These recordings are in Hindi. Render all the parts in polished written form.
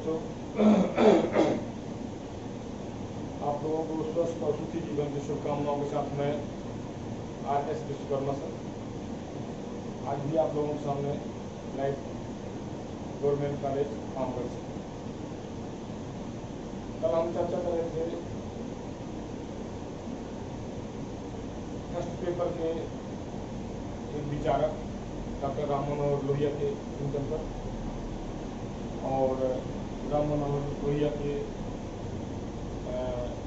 बच्चों, आप लोगों को स्वस्थ और सुखी जीवन की शुभकामनाओं के साथ मैं RS विश्वकर्मा सर आज भी आप लोगों के सामने लाइव गवर्नमेंट कॉलेज काम कर सकते। कल हम चर्चा कर रहे थे फर्स्ट पेपर के एक विचारक डॉक्टर राम मनोहर लोहिया के चिंतन पर और राम मनोहर लोहिया के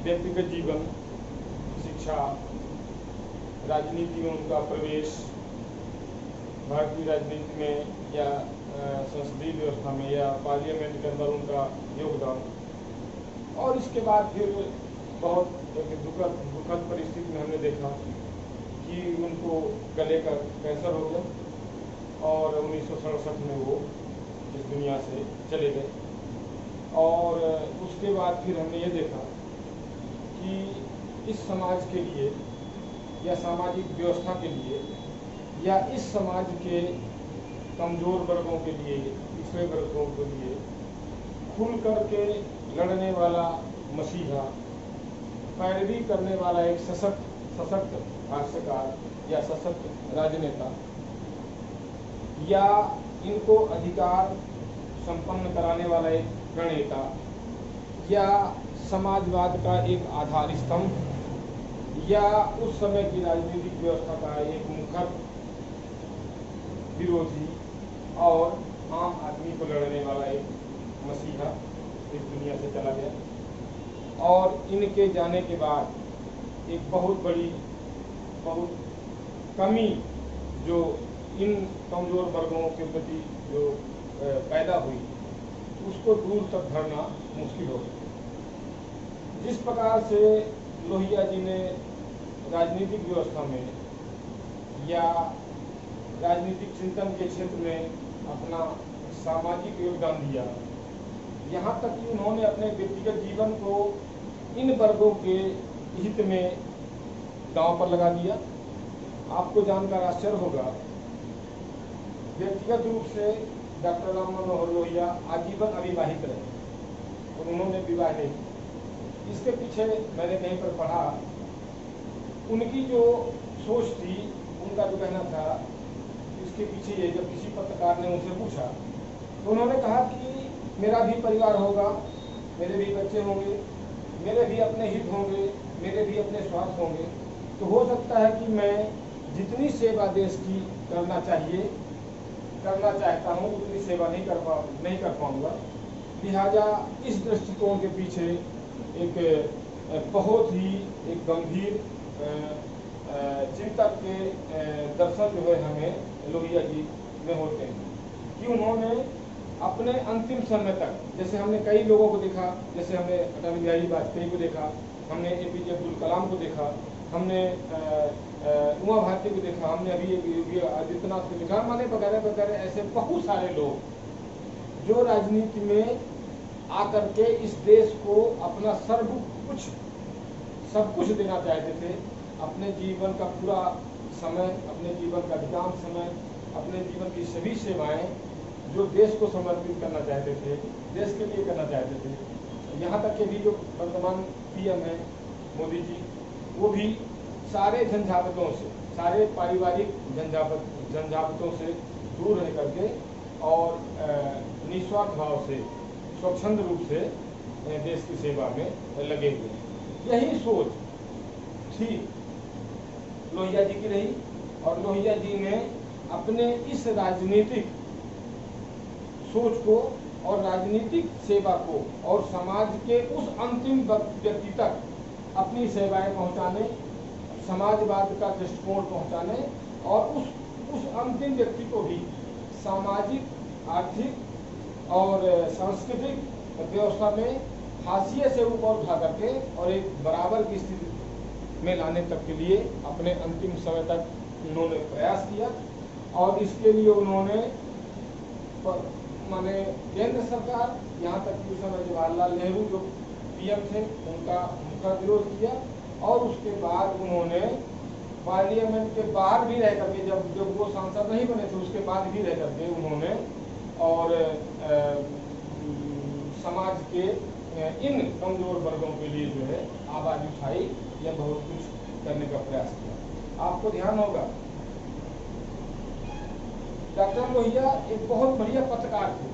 व्यक्तिगत जीवन, शिक्षा, राजनीति में उनका प्रवेश, भारतीय राजनीति में या संसदीय व्यवस्था में या पार्लियामेंट के अंदर उनका योगदान, और इसके बाद फिर बहुत एक दुखद परिस्थिति में हमने देखा कि उनको गले का कैंसर हो गया और 1967 में वो इस दुनिया से चले गए। और उसके बाद फिर हमने ये देखा कि इस समाज के लिए या सामाजिक व्यवस्था के लिए या इस समाज के कमज़ोर वर्गों के लिए, पिछड़े वर्गों के लिए खुल करके लड़ने वाला मसीहा, पैरवी करने वाला एक सशक्त भाष्यकार या सशक्त राजनेता या इनको अधिकार संपन्न कराने वाला एक प्रणेता या समाजवाद का एक आधार स्तंभ या उस समय की राजनीतिक व्यवस्था का एक मुखर विरोधी और आम आदमी को लड़ने वाला एक मसीहा इस दुनिया से चला गया। और इनके जाने के बाद एक बहुत बड़ी कमी जो इन कमज़ोर वर्गों के प्रति जो पैदा हुई उसको दूर तक भरना मुश्किल हो गया। जिस प्रकार से लोहिया जी ने राजनीतिक व्यवस्था में या राजनीतिक चिंतन के क्षेत्र में अपना सामाजिक योगदान दिया, यहाँ तक कि उन्होंने अपने व्यक्तिगत जीवन को इन वर्गों के हित में दांव पर लगा दिया। आपको जानकर आश्चर्य होगा, व्यक्तिगत रूप से डॉक्टर राम मनोहर लोहिया आजीवन अविवाहित रहे और उन्होंने विवाह नहीं किया। इसके पीछे मैंने कहीं पर पढ़ा, उनकी जो सोच थी, उनका जो कहना था, इसके पीछे ये जब किसी पत्रकार ने उनसे पूछा तो उन्होंने कहा कि मेरा भी परिवार होगा, मेरे भी बच्चे होंगे, मेरे भी अपने हित होंगे, मेरे भी अपने स्वार्थ होंगे, तो हो सकता है कि मैं जितनी सेवा देश की करना चाहता हूँ उतनी सेवा नहीं कर पाऊँगा। लिहाजा इस दृष्टिकोण के पीछे एक बहुत ही एक गंभीर चिंतक के दर्शन जो है हमें लोहिया जी में होते हैं कि उन्होंने अपने अंतिम समय तक, जैसे हमने कई लोगों को देखा, जैसे हमने अटल बिहारी वाजपेयी को देखा, हमने APJ अब्दुल कलाम को देखा, हमने उमा भारती को देखा, हमने अभी योगी आदित्यनाथ को देखा, माने वगैरह वगैरह ऐसे बहुत सारे लोग जो राजनीति में आकर के इस देश को अपना सब कुछ देना चाहते थे। अपने जीवन का पूरा समय, अपने जीवन का अधिकांश समय, अपने जीवन की सभी सेवाएं जो देश को समर्पित करना चाहते थे, देश के लिए करना चाहते थे। यहाँ तक कि भी जो वर्तमान PM है मोदी जी, वो भी सारे झंझावतों से, सारे पारिवारिक झंझावतों से दूर रह करके और निस्वार्थ भाव से, स्वच्छंद रूप से देश की सेवा में लगे हुए। यही सोच थी लोहिया जी की रही और लोहिया जी ने अपने इस राजनीतिक सोच को और राजनीतिक सेवा को और समाज के उस अंतिम व्यक्ति तक अपनी सेवाएं पहुंचाने, समाजवाद का दृष्टिकोण पहुंचाने और उस अंतिम व्यक्ति को भी सामाजिक, आर्थिक और सांस्कृतिक व्यवस्था में हाशिए से ऊपर उठा करके और एक बराबर की स्थिति में लाने तक के लिए अपने अंतिम समय तक उन्होंने प्रयास किया। और इसके लिए उन्होंने माने केंद्र सरकार, यहाँ तक कि उस समय जवाहरलाल नेहरू जो PM थे, उनका विरोध किया और उसके बाद उन्होंने पार्लियामेंट के बाहर भी रह करके, जब वो सांसद नहीं बने थे उसके बाद भी रह करके उन्होंने और समाज के इन कमजोर वर्गों के लिए जो है आवाज उठाई या बहुत कुछ करने का प्रयास किया। आपको ध्यान होगा डॉक्टर लोहिया एक बहुत बढ़िया पत्रकार थे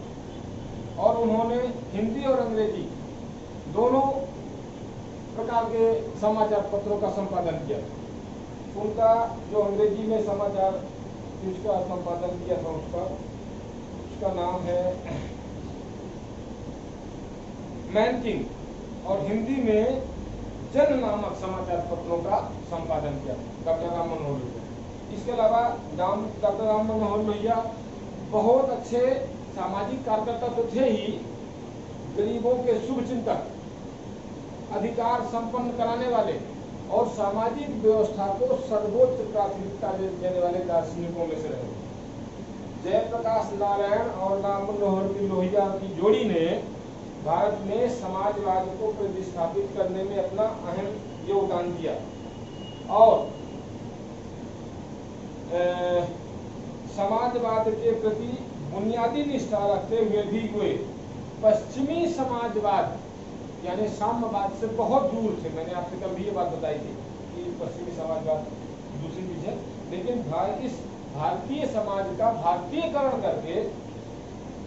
और उन्होंने हिंदी और अंग्रेजी दोनों प्रकार के समाचार पत्रों का संपादन किया। उनका जो अंग्रेजी में समाचार जिसका संपादन किया था उसका नाम है मैन किंग, और हिंदी में जन नामक समाचार पत्रों का संपादन किया डॉक्टर राम मनोहर लोहिया। इसके अलावा डॉक्टर राम मनोहर लोहिया बहुत अच्छे सामाजिक कार्यकर्ता तो थे ही, गरीबों के शुभ चिंतक, अधिकार संपन्न कराने वाले और सामाजिक व्यवस्था को सर्वोच्च प्राथमिकता देने वाले दार्शनिकों में से रहे। जयप्रकाश नारायण और राम मनोहर लोहिया की जोड़ी ने भारत में समाजवाद को प्रतिस्थापित करने में अपना अहम योगदान दिया और समाजवाद के प्रति बुनियादी निष्ठा रखते हुए भी वे पश्चिमी समाजवाद यानी साम्यवाद से बहुत दूर थे। मैंने आपसे कभी ये बात बताई थी कि पश्चिमी समाजवाद दूसरी चीज है, लेकिन इस भारतीय समाज का भारतीयकरण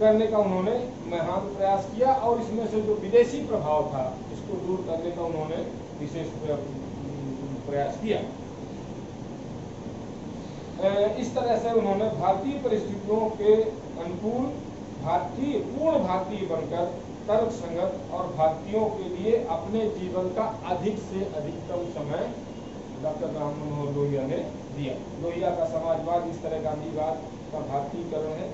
करने का उन्होंने महान प्रयास किया और इसमें से जो विदेशी प्रभाव था इसको दूर करने का उन्होंने विशेष प्रयास किया। इस तरह से उन्होंने भारतीय परिस्थितियों के अनुकूल पूर्ण भारतीय बनकर तर्क संगत और भारतीयों के लिए अपने जीवन का अधिक से अधिकतम समय डॉक्टर राम मनोहर लोहिया ने दिया। लोहिया का समाजवाद इस तरह गांधीवाद का भारतीयकरण है,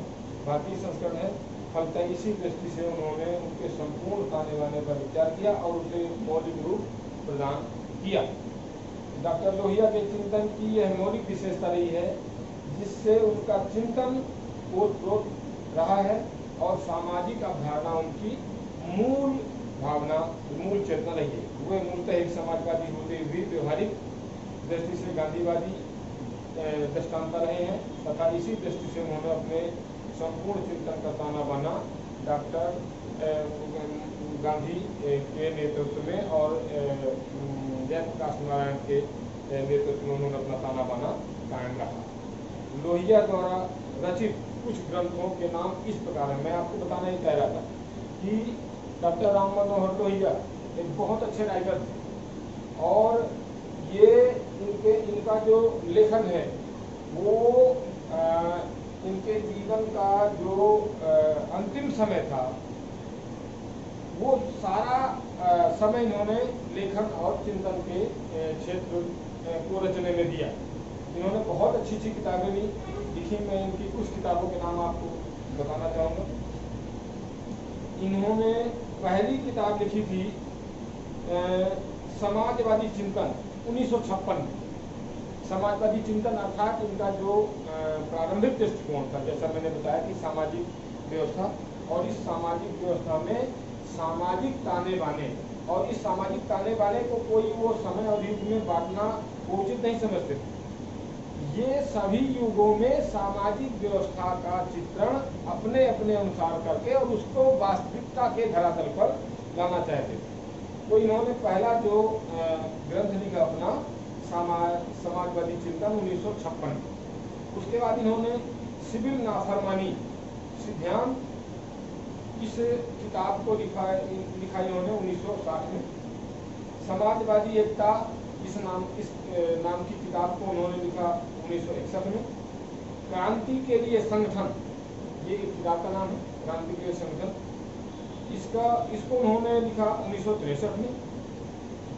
भारतीय संस्करण है। फलतः इसी दृष्टि से उन्होंने उनके संपूर्ण ताने बाने पर विचार किया और उसे मौलिक रूप प्रदान किया। डॉक्टर लोहिया के चिंतन की यह मौलिक विशेषता रही है जिससे उनका चिंतन ओतप्रोत रहा है और सामाजिक अवधारणा उनकी मूल चेतना रही है। वे मूलतः एक समाजवादी होते हुए व्यवहारिक दृष्टि से गांधीवादी दृष्टांता रहे हैं तथा इसी दृष्टि से उन्होंने अपने संपूर्ण चिंतन का ताना बाना डॉक्टर गांधी के नेतृत्व में और जयप्रकाश नारायण के नेतृत्व में उन्होंने अपना ताना बाना कायम रखा। लोहिया द्वारा रचित कुछ ग्रंथों के नाम इस प्रकार है। मैं आपको बताना ही कह रहा था कि डॉक्टर राम मनोहर लोहिया एक बहुत अच्छे राइटर थे और ये इनका जो लेखन है वो इनके जीवन का जो अंतिम समय था वो सारा समय इन्होंने लेखन और चिंतन के क्षेत्र को रचने में दिया। इन्होंने बहुत अच्छी अच्छी किताबें भी लिखी। मैं इनकी कुछ किताबों के नाम आपको बताना चाहूँगा। इन्होंने पहली किताब लिखी थी समाजवादी चिंतन 1956 में। समाजवादी चिंतन अर्थात इनका जो प्रारंभिक दृष्टिकोण था, जैसा मैंने बताया कि सामाजिक व्यवस्था और इस सामाजिक व्यवस्था में सामाजिक ताने बाने और इस सामाजिक ताने बाने को कोई वो समय और युग में बांटना उचित नहीं समझते थे। ये सभी युगों में सामाजिक व्यवस्था का चित्रण अपने अपने अनुसार करके और उसको वास्तविकता के धरातल पर लाना चाहते थे। तो इन्होंने पहला जो ग्रंथ लिखा अपना समाजवादी चिंतन 1956। उसके बाद इन्होंने सिविल नाफरमानी सिद्धांत इस किताब को लिखा इन्होंने 1960 में। समाजवादी एकता इस नाम की किताब को उन्होंने लिखा 1961 में। क्रांति के लिए संगठन, ये किताब का नाम है, क्रांति के लिए संगठन। इसको उन्होंने लिखा 1963 में।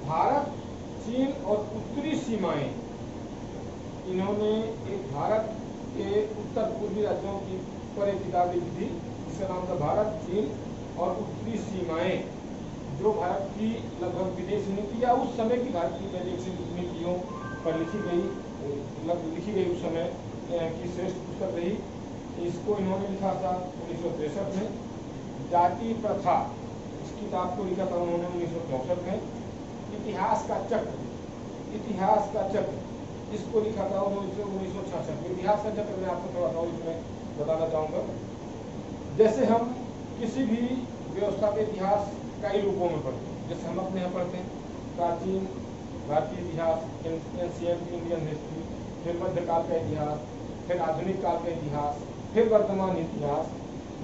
भारत, चीन और उत्तरी सीमाएं, इन्होंने एक भारत के उत्तर पूर्वी राज्यों की पर एक किताब लिखी थी जिसका नाम था भारत, चीन और उत्तरी सीमाएं, जो भारत की लगभग विदेश नीति या उस समय की भारत की वैदेशिक नीतियों पर लिखी गई उस समय की श्रेष्ठ पुस्तक रही। इसको इन्होंने लिखा था 1963 में। जाति प्रथा, इस किताब को लिखा था उन्होंने 1964 में। इतिहास का चक्र, इसको लिखा था 1966 में। इतिहास का चक्र मैं आपको थोड़ा सा इसमें बताना चाहूँगा। जैसे हम किसी भी व्यवस्था के इतिहास कई रूपों में पढ़ते हैं। जैसे हम अपने यहाँ पढ़ते हैं प्राचीन भारतीय इतिहास, एंशिएंट इंडियन हिस्ट्री, फिर मध्यकाल का इतिहास, फिर आधुनिक काल का इतिहास, फिर वर्तमान इतिहास।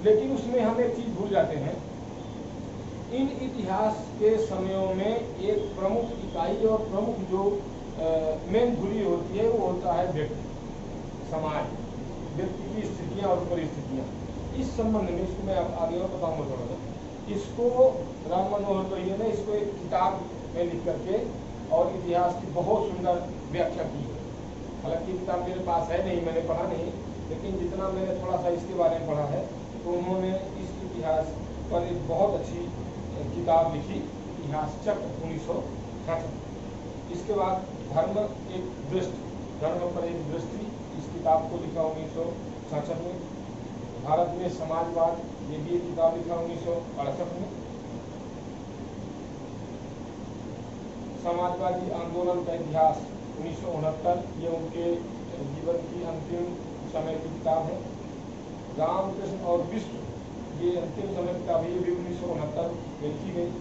लेकिन उसमें हम एक चीज भूल जाते हैं, इन इतिहास के समयों में एक प्रमुख इकाई और प्रमुख जो मेन धुरी होती है वो होता है व्यक्ति, समाज, व्यक्ति की स्थितियां और परिस्थितियां। इस संबंध में इसको मैं आगे और बताऊंगा थोड़ा सा। इसको राम मनोहर लोहिया ने इसको एक किताब में लिख करके और इतिहास की बहुत सुंदर व्याख्या की है। हालांकि किताब मेरे पास है नहीं, मैंने पढ़ा नहीं, लेकिन जितना मैंने थोड़ा सा इसके बारे में पढ़ा है तो उन्होंने इस इतिहास पर एक बहुत अच्छी किताब लिखी, इतिहास चक्र 1966। इसके बाद धर्म एक दृष्टि, धर्म पर एक दृष्टि, इस किताब को लिखा 1966 में। भारत में समाजवाद, ये भी एक किताब लिखा 1968 में। समाजवादी आंदोलन का इतिहास 1969, ये उनके जीवन की अंतिम समय की किताब है। रामकृष्ण और विश्व, ये अंतिम समय की किताब है, ये भी 1969 में लिखी गई।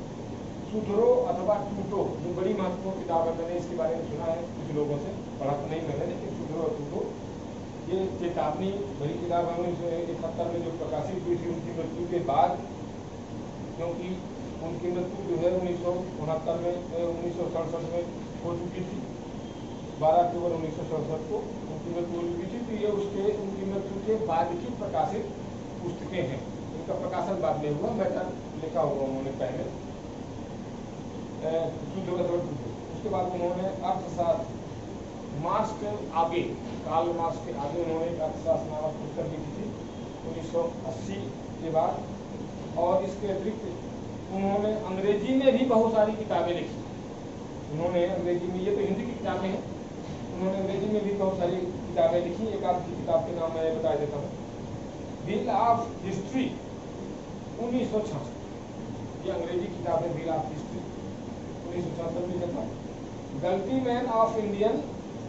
सुधरो अथवा टूटो, ये बड़ी महत्वपूर्ण किताब है, मैंने इसके बारे में सुना है कुछ लोगों से, पढ़ा तो नहीं मैंने, लेकिन सुधरो और टूटो ये चेतावनी बड़ी किताब है। 1971 में जो प्रकाशित हुई थी उनकी मृत्यु के बाद, क्योंकि उनकी मृत्यु जो है 1969 में 1967 में हो चुकी थी। 12 अक्टूबर 1967 को उनकी मृत्यु हो चुकी थी। तो ये उसके उनकी मृत्यु के बाद की प्रकाशित पुस्तकें हैं। इनका प्रकाशन बाद में हुआ, मैटर लिखा हुआ उन्होंने पहले। उसके बाद उन्होंने अर्थशास्त्र, मार्क्स के आगे, कार्ल मार्क्स के आगे उन्होंने एक अर्थशास्त्र नामक पुस्तक लिखी थी 1980 के बाद। और इसके अतिरिक्त उन्होंने अंग्रेजी में भी बहुत सारी किताबें लिखी। उन्होंने अंग्रेजी में, ये तो हिंदी की किताबें हैं, उन्होंने अंग्रेजी में भी बहुत सारी किताबें लिखी। एक आध की किताब के नाम मैं बता देता हूँ। व्हील ऑफ हिस्ट्री 1966, ये अंग्रेजी किताब है, व्हील ऑफ हिस्ट्री 1966 में लिखा। गलती मैन ऑफ इंडियन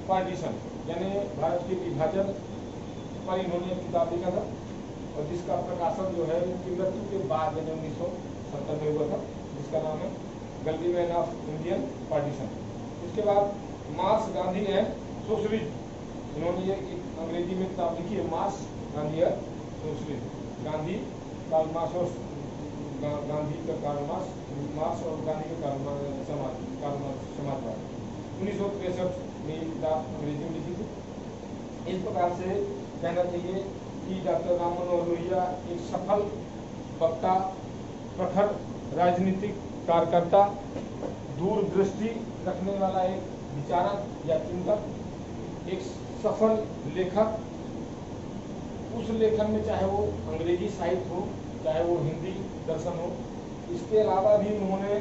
पार्टीशन, यानी भारत के विभाजन पर इन्होंने एक किताब लिखा था, और जिसका प्रकाशन जो है उनकी मृत्यु के बाद यानी 1970 में हुआ था, जिसका नाम है गलती मैन ऑफ इंडियन पार्टीशन। उसके बाद मार्क्स, गांधी एंड सोशलिज्म, इन्होंने ये एक अंग्रेजी में किताब लिखी है, मार्क्स, गांधी और सोशलिज्म। गांधी, कार्ल मार्क्स और गांधी का कार्ल मार्क्स और गांधी का समाजवाद 1963 में ये किताब अंग्रेजी में लिखी थी। इस प्रकार से कहना चाहिए कि डॉक्टर राम मनोहर लोहिया एक सफल वक्ता, प्रखर राजनीतिक कार्यकर्ता, दूरदृष्टि रखने वाला एक विचारक या चिंतक, एक सफल लेखक। उस लेखन में चाहे वो अंग्रेजी साहित्य हो, चाहे वो हिंदी दर्शन हो, इसके अलावा भी उन्होंने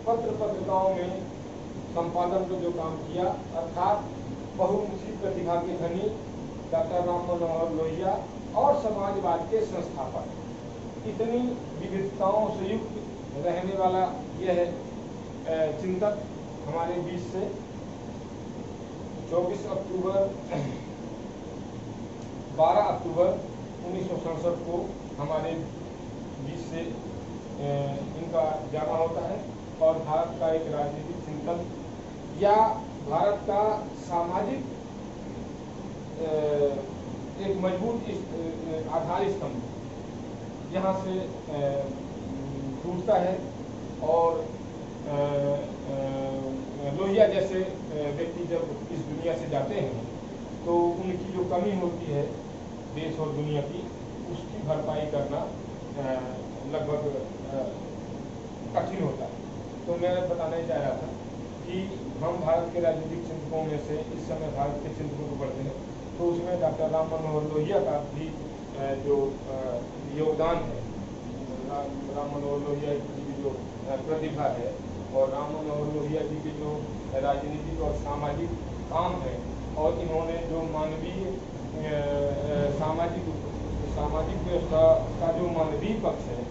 पत्र पत्रिकाओं में संपादन का जो काम किया, अर्थात बहुमुखी प्रतिभा के धनी डॉक्टर राम मनोहर लोहिया और समाजवाद के संस्थापक। इतनी विविधताओं से युक्त रहने वाला यह चिंतक हमारे बीच से 12 अक्टूबर 1967 को हमारे बीच से इनका जाना होता है। और भारत का एक राजनीतिक चिंतन या भारत का सामाजिक एक मजबूत आधार स्तंभ जहाँ से टूटता है। और लोहिया जैसे व्यक्ति जब इस दुनिया से जाते हैं तो उनकी जो कमी होती है देश और दुनिया की, उसकी भरपाई करना लगभग कठिन होता है। तो मैं बताना ही चाह रहा था कि हम भारत के राजनीतिक चिंतकों में से इस समय भारत के चिंतकों को पढ़ते हैं, तो उसमें डॉक्टर राम मनोहर लोहिया का भी जो योगदान है, राम मनोहर लोहिया की जो प्रतिभा है और राम मनोहर लोहिया जी के जो राजनीतिक और सामाजिक काम है, और इन्होंने जो मानवीय सामाजिक व्यवस्था का जो मानवीय पक्ष है,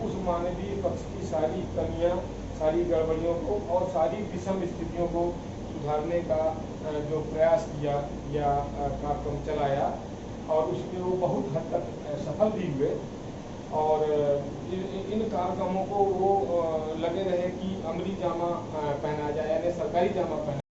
उस मानवीय पक्ष की सारी कमियां, सारी गड़बड़ियों को और सारी विषम स्थितियों को सुधारने का जो प्रयास किया या कार्यक्रम चलाया, और उसमें वो बहुत हद तक सफल भी हुए। और इन कार्यक्रमों को वो लगे रहे कि अमली जामा पहना जाए, यानी सरकारी जामा पहना